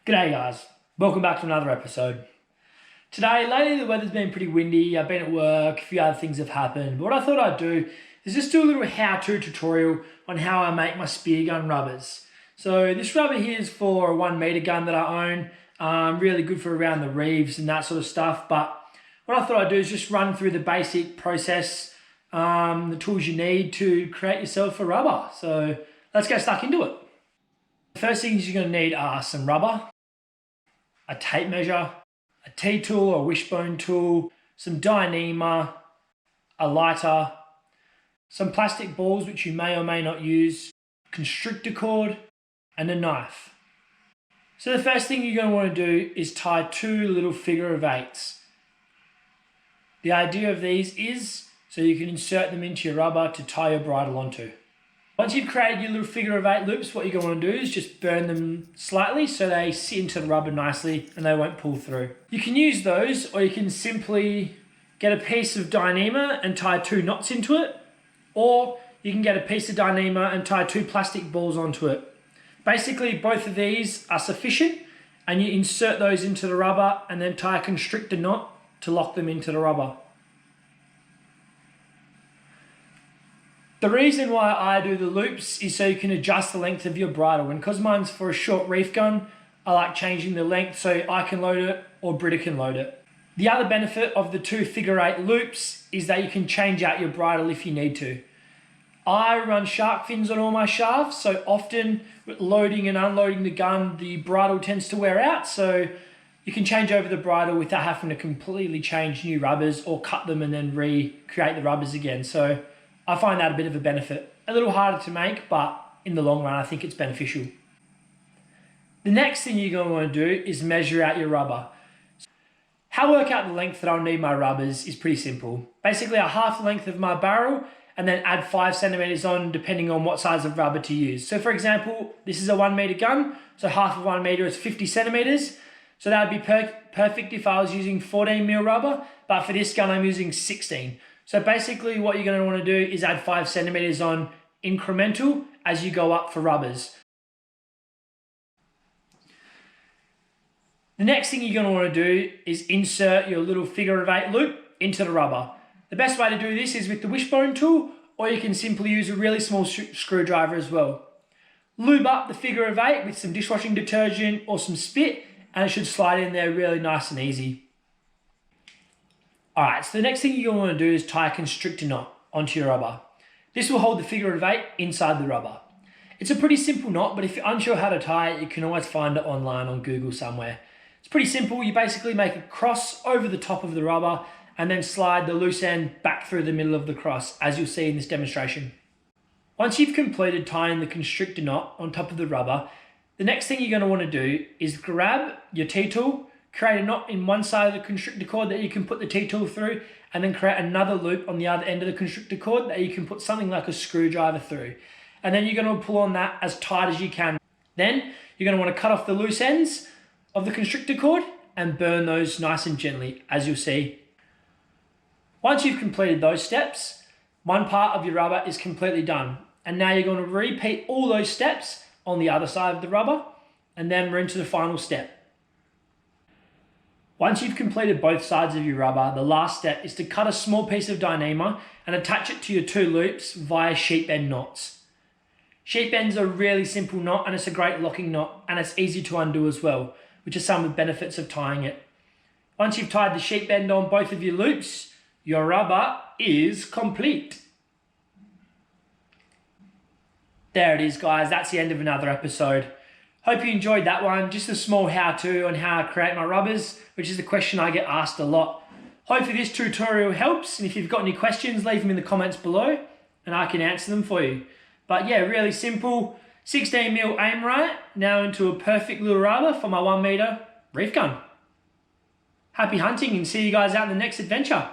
G'day guys, welcome back to another episode. Today, lately the weather's been pretty windy, I've been at work, a few other things have happened, but what I thought I'd do is just do a little how-to tutorial on how I make my Speargun rubbers. So this rubber here is for a 1 meter gun that I own, really good for around the reefs and that sort of stuff, but what I thought I'd do is just run through the basic process, the tools you need to create yourself a rubber. So let's get stuck into it. The first things you're going to need are some rubber, a tape measure, a T-tool or wishbone tool, some Dyneema, a lighter, some plastic balls which you may or may not use, constrictor cord, and a knife. So the first thing you're going to want to do is tie 2 little figure of 8s. The idea of these is so you can insert them into your rubber to tie your bridle onto. Once you've created your little figure of 8 loops, what you're going to want to do is just burn them slightly so they sit into the rubber nicely and they won't pull through. You can use those, or you can simply get a piece of Dyneema and tie 2 knots into it, or you can get a piece of Dyneema and tie 2 plastic balls onto it. Basically, both of these are sufficient, and you insert those into the rubber and then tie a constrictor knot to lock them into the rubber. The reason why I do the loops is so you can adjust the length of your bridle, and because mine's for a short reef gun, I like changing the length so I can load it or Britta can load it. The other benefit of the 2 figure 8 loops is that you can change out your bridle if you need to. I run shark fins on all my shafts, so often with loading and unloading the gun, the bridle tends to wear out, so you can change over the bridle without having to completely change new rubbers or cut them and then recreate the rubbers again. So I find that a bit of a benefit. A little harder to make, but in the long run, I think it's beneficial. The next thing you're going to want to do is measure out your rubber. How I work out the length that I'll need my rubbers is pretty simple. Basically, I half the length of my barrel and then add 5 centimeters on depending on what size of rubber to use. So for example, this is a 1 meter gun, so half of 1 meter is 50 centimeters. So that would be perfect if I was using 14 mil rubber, but for this gun I'm using 16. So basically what you're going to want to do is add 5 centimeters on incremental as you go up for rubbers. The next thing you're going to want to do is insert your little figure of 8 loop into the rubber. The best way to do this is with the wishbone tool, or you can simply use a really small screwdriver as well. Lube up the figure of 8 with some dishwashing detergent or some spit, and it should slide in there really nice and easy. Alright, so the next thing you're going to want to do is tie a constrictor knot onto your rubber. This will hold the figure of 8 inside the rubber. It's a pretty simple knot, but if you're unsure how to tie it, you can always find it online on Google somewhere. It's pretty simple. You basically make a cross over the top of the rubber and then slide the loose end back through the middle of the cross, as you'll see in this demonstration. Once you've completed tying the constrictor knot on top of the rubber, the next thing you're going to want to do is grab your T-tool, create a knot in one side of the constrictor cord that you can put the T-tool through, and then create another loop on the other end of the constrictor cord that you can put something like a screwdriver through. And then you're going to pull on that as tight as you can. Then you're going to want to cut off the loose ends of the constrictor cord and burn those nice and gently, as you'll see. Once you've completed those steps, one part of your rubber is completely done. And now you're going to repeat all those steps on the other side of the rubber, and then we're into the final step. Once you've completed both sides of your rubber, the last step is to cut a small piece of Dyneema and attach it to your 2 loops via sheep bend knots. Sheep bend's a really simple knot, and it's a great locking knot, and it's easy to undo as well, which are some of the benefits of tying it. Once you've tied the sheep bend on both of your loops, your rubber is complete. There it is, guys. That's the end of another episode. Hope you enjoyed that one. Just a small how-to on how I create my rubbers, which is a question I get asked a lot. Hopefully this tutorial helps, and if you've got any questions, leave them in the comments below and I can answer them for you. But yeah, really simple. 16 mil aim right, now into a perfect little rubber for my 1 meter reef gun. Happy hunting and see you guys out in the next adventure.